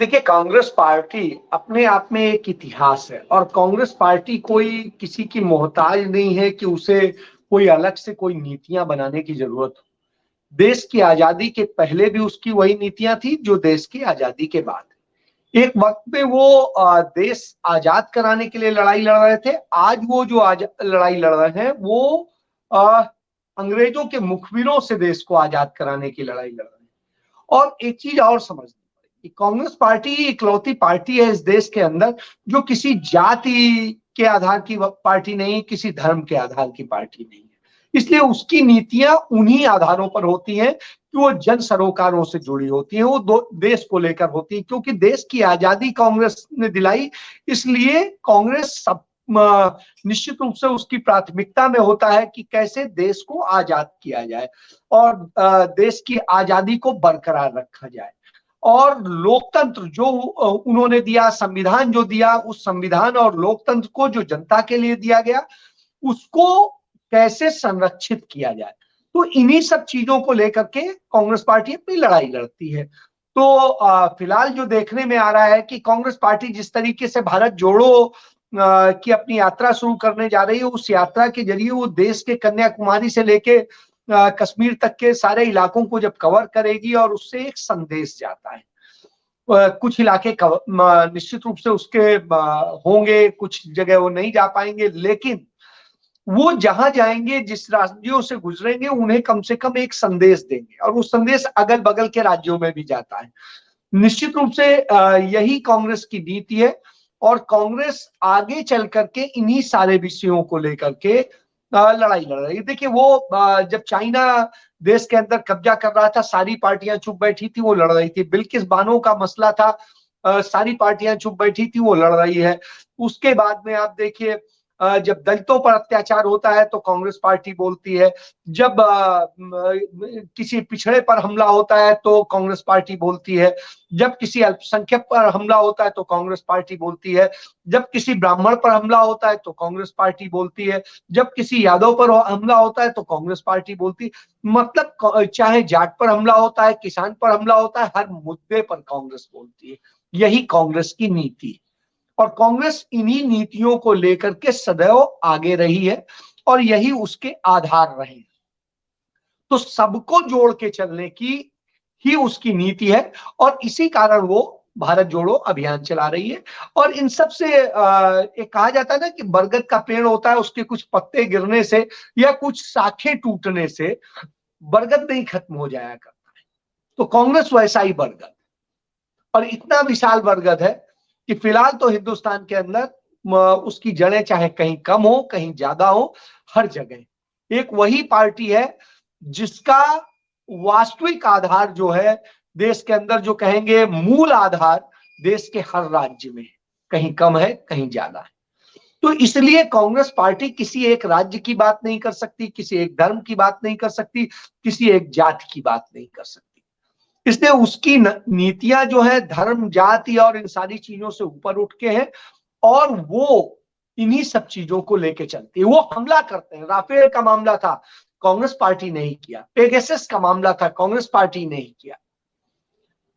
देखिए, कांग्रेस पार्टी अपने आप में एक इतिहास है और कांग्रेस पार्टी कोई किसी की मोहताज नहीं है कि उसे कोई अलग से कोई नीतियां बनाने की जरूरत हो। देश की आजादी के पहले भी उसकी वही नीतियां थी जो देश की आजादी के बाद। एक वक्त में वो देश आजाद कराने के लिए लड़ाई लड़ रहे थे। आज वो जो आज लड़ाई लड़ रहे हैं वो अ, अंग्रेजों के मुखबिरों से देश को आजाद कराने की लड़ाई लड़ रहे हैं। और एक चीज और समझनी पड़ेगी, कांग्रेस पार्टी इकलौती पार्टी है इस देश के अंदर जो किसी जाति के आधार की पार्टी नहीं, किसी धर्म के आधार की पार्टी नहीं है। इसलिए उसकी नीतियां उन्हीं आधारों पर होती हैं कि वो जन सरोकारों से जुड़ी होती हैं, वो देश को लेकर होती है, क्योंकि देश की आजादी कांग्रेस ने दिलाई। इसलिए कांग्रेस सब निश्चित रूप से उसकी प्राथमिकता में होता है कि कैसे देश को आजाद किया जाए और देश की आजादी को बरकरार रखा जाए। और लोकतंत्र जो उन्होंने दिया, संविधान जो दिया, उस संविधान और लोकतंत्र को जो जनता के लिए दिया गया उसको कैसे संरक्षित किया जाए। तो इन्हीं सब चीजों को लेकर के कांग्रेस पार्टी अपनी लड़ाई लड़ती है। तो फिलहाल जो देखने में आ रहा है कि कांग्रेस पार्टी जिस तरीके से भारत जोड़ो की अपनी यात्रा शुरू करने जा रही है, उस यात्रा के जरिए वो देश के कन्याकुमारी से लेके कश्मीर तक के सारे इलाकों को जब कवर करेगी और उससे एक संदेश जाता है। कुछ इलाके निश्चित रूप से उसके होंगे, कुछ जगह वो नहीं जा पाएंगे, लेकिन वो जहां जाएंगे, जिस राज्यों से गुजरेंगे, उन्हें कम से कम एक संदेश देंगे और वो संदेश अगल बगल के राज्यों में भी जाता है। निश्चित रूप से यही कांग्रेस की नीति है और कांग्रेस आगे चल करके इन्हीं सारे विषयों को लेकर के लड़ाई लड़ रही है। देखिए, वो जब चाइना देश के अंदर कब्जा कर रहा था, सारी पार्टियां चुप बैठी थी, वो लड़ रही थी। बिल्किस बानो का मसला था, सारी पार्टियां चुप बैठी थी, वो लड़ रही है। उसके बाद में आप देखिए, जब दलितों पर अत्याचार होता है तो कांग्रेस पार्टी बोलती है। जब किसी पिछड़े पर हमला होता है तो कांग्रेस पार्टी बोलती है। जब किसी अल्पसंख्यक पर हमला होता है तो कांग्रेस पार्टी बोलती है। जब किसी ब्राह्मण पर हमला होता है तो कांग्रेस पार्टी बोलती है। जब किसी यादव पर हमला होता है तो कांग्रेस पार्टी बोलती है। मतलब चाहे जाट पर हमला होता है, किसान पर हमला होता है, हर मुद्दे पर कांग्रेस बोलती है। यही कांग्रेस की नीति है और कांग्रेस इन्हीं नीतियों को लेकर के सदैव आगे रही है और यही उसके आधार रहे। तो सबको जोड़ के चलने की ही उसकी नीति है और इसी कारण वो भारत जोड़ो अभियान चला रही है। और इन सब से एक कहा जाता है ना कि बरगद का पेड़ होता है, उसके कुछ पत्ते गिरने से या कुछ शाखें टूटने से बरगद नहीं खत्म हो जाया करता है। तो कांग्रेस वैसा ही बरगद, और इतना विशाल बरगद है कि फिलहाल तो हिंदुस्तान के अंदर उसकी जड़ें चाहे कहीं कम हो कहीं ज्यादा हो, हर जगह एक वही पार्टी है जिसका वास्तविक आधार जो है देश के अंदर, जो कहेंगे मूल आधार, देश के हर राज्य में कहीं कम है कहीं ज्यादा है। तो इसलिए कांग्रेस पार्टी किसी एक राज्य की बात नहीं कर सकती, किसी एक धर्म की बात नहीं कर सकती, किसी एक जाति की बात नहीं कर सकती। इसलिए उसकी नीतियां जो है धर्म, जाति और इन सारी चीजों से ऊपर उठ के हैं और वो इन्हीं सब चीजों को लेके चलती है। वो हमला करते हैं, राफेल का मामला था, कांग्रेस पार्टी नहीं किया। पेगासस का मामला था, कांग्रेस पार्टी नहीं किया।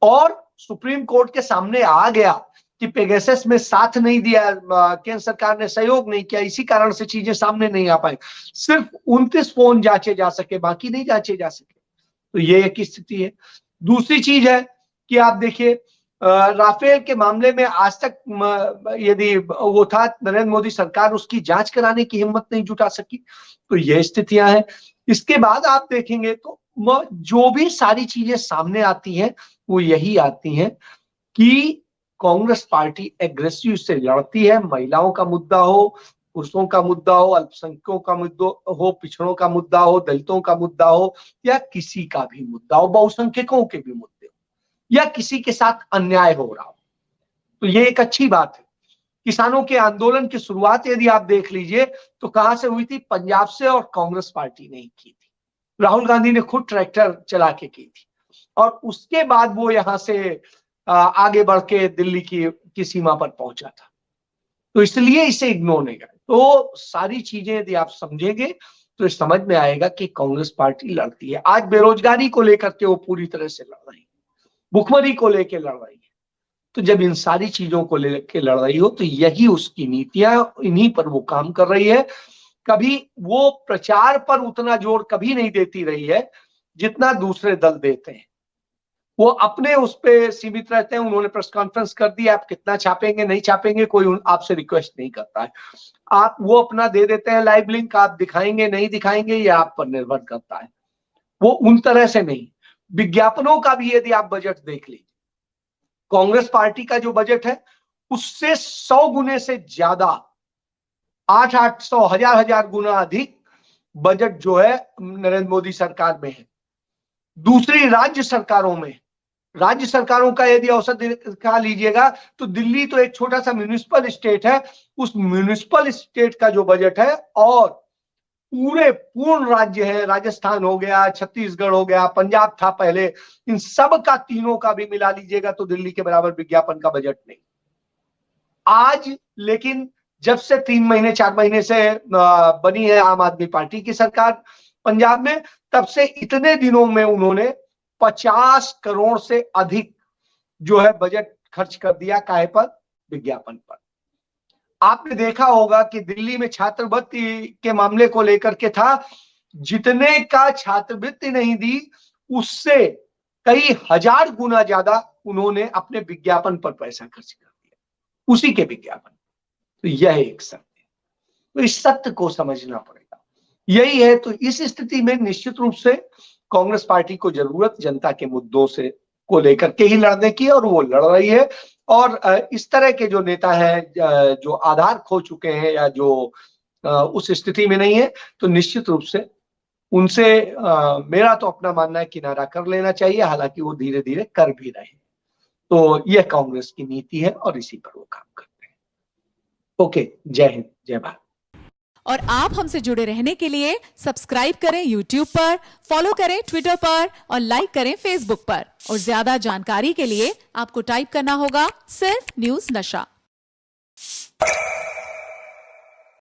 और सुप्रीम कोर्ट के सामने आ गया कि पेगासस में साथ नहीं दिया, केंद्र सरकार ने सहयोग नहीं किया, इसी कारण से चीजें सामने नहीं आ पाई। सिर्फ 29 फोन जांचे जा सके, बाकी नहीं जांचे जा सके। तो ये एक स्थिति है। दूसरी चीज है कि आप देखिए, राफेल के मामले में आज तक यदि वो था, नरेंद्र मोदी सरकार उसकी जांच कराने की हिम्मत नहीं जुटा सकी। तो ये स्थितियां हैं। इसके बाद आप देखेंगे तो जो भी सारी चीजें सामने आती हैं वो यही आती हैं कि कांग्रेस पार्टी एग्रेसिव से लड़ती है। महिलाओं का मुद्दा हो, पुरुषों का मुद्दा हो, अल्पसंख्यकों का मुद्दा हो, पिछड़ों का मुद्दा हो, दलितों का मुद्दा हो, या किसी का भी मुद्दा हो, बहुसंख्यकों के भी मुद्दे हो, या किसी के साथ अन्याय हो रहा हो, तो ये एक अच्छी बात है। किसानों के आंदोलन की शुरुआत यदि आप देख लीजिए तो कहां से हुई थी? पंजाब से, और कांग्रेस पार्टी ने की थी। राहुल गांधी ने खुद ट्रैक्टर चला के की थी और उसके बाद वो यहां से आगे बढ़ के दिल्ली की सीमा पर पहुंचा था। तो इसलिए इसे इग्नोर नहीं कर। तो सारी चीजें यदि आप समझेंगे तो समझ में आएगा कि कांग्रेस पार्टी लड़ती है। आज बेरोजगारी को लेकर के वो पूरी तरह से लड़ रही है, भुखमरी को लेकर लड़ रही है, तो जब इन सारी चीजों को लेकर लड़ रही हो तो यही उसकी नीतियां, इन्हीं पर वो काम कर रही है। कभी वो प्रचार पर उतना जोर कभी नहीं देती रही है जितना दूसरे दल देते हैं। वो अपने उस पे सीमित रहते हैं। उन्होंने प्रेस कॉन्फ्रेंस कर दी, आप कितना छापेंगे नहीं छापेंगे कोई आपसे रिक्वेस्ट नहीं करता है। आप वो अपना दे देते हैं लाइव लिंक, आप दिखाएंगे नहीं दिखाएंगे ये आप पर निर्भर करता है। वो उन तरह से नहीं। विज्ञापनों का भी यदि आप बजट देख लीजिए, कांग्रेस पार्टी का जो बजट है उससे 100 गुने से ज्यादा, 800 हजार गुना अधिक बजट जो है नरेंद्र मोदी सरकार में है। दूसरी राज्य सरकारों में, राज्य सरकारों का यदि औसत दिखा लीजिएगा तो दिल्ली तो एक छोटा सा म्यूनिसिपल स्टेट है, उस म्यूनिसिपल स्टेट का जो बजट है और पूर्ण राज्य है, राजस्थान हो गया, छत्तीसगढ़ हो गया, पंजाब था पहले, इन सब का तीनों का भी मिला लीजिएगा तो दिल्ली के बराबर विज्ञापन का बजट नहीं। आज लेकिन जब से 3 महीने 4 महीने से बनी है आम आदमी पार्टी की सरकार पंजाब में, तब से इतने दिनों में उन्होंने 50 करोड़ से अधिक जो है बजट खर्च कर दिया। काहे पर? विज्ञापन पर। आपने देखा होगा कि दिल्ली में छात्रवृत्ति के मामले को लेकर के था, जितने का छात्रवृत्ति नहीं दी उससे कई हजार गुना ज्यादा उन्होंने अपने विज्ञापन पर पैसा खर्च कर दिया, उसी के विज्ञापन। तो यह एक सत्य है, तो इस सत्य को समझना पड़ेगा। यही है। तो इस स्थिति में निश्चित रूप से कांग्रेस पार्टी को जरूरत जनता के मुद्दों से को लेकर के ही लड़ने की, और वो लड़ रही है। और इस तरह के जो नेता हैं जो आधार खो चुके हैं या जो उस स्थिति में नहीं है, तो निश्चित रूप से उनसे मेरा तो अपना मानना है किनारा कर लेना चाहिए। हालांकि वो धीरे धीरे कर भी रहे हैं। तो यह कांग्रेस की नीति है और इसी पर वो काम करते हैं। ओके, जय हिंद, जय भारत। और आप हमसे जुड़े रहने के लिए सब्सक्राइब करें YouTube पर, फॉलो करें Twitter पर और लाइक करें Facebook पर। और ज्यादा जानकारी के लिए आपको टाइप करना होगा सिर्फ न्यूज़ नशा।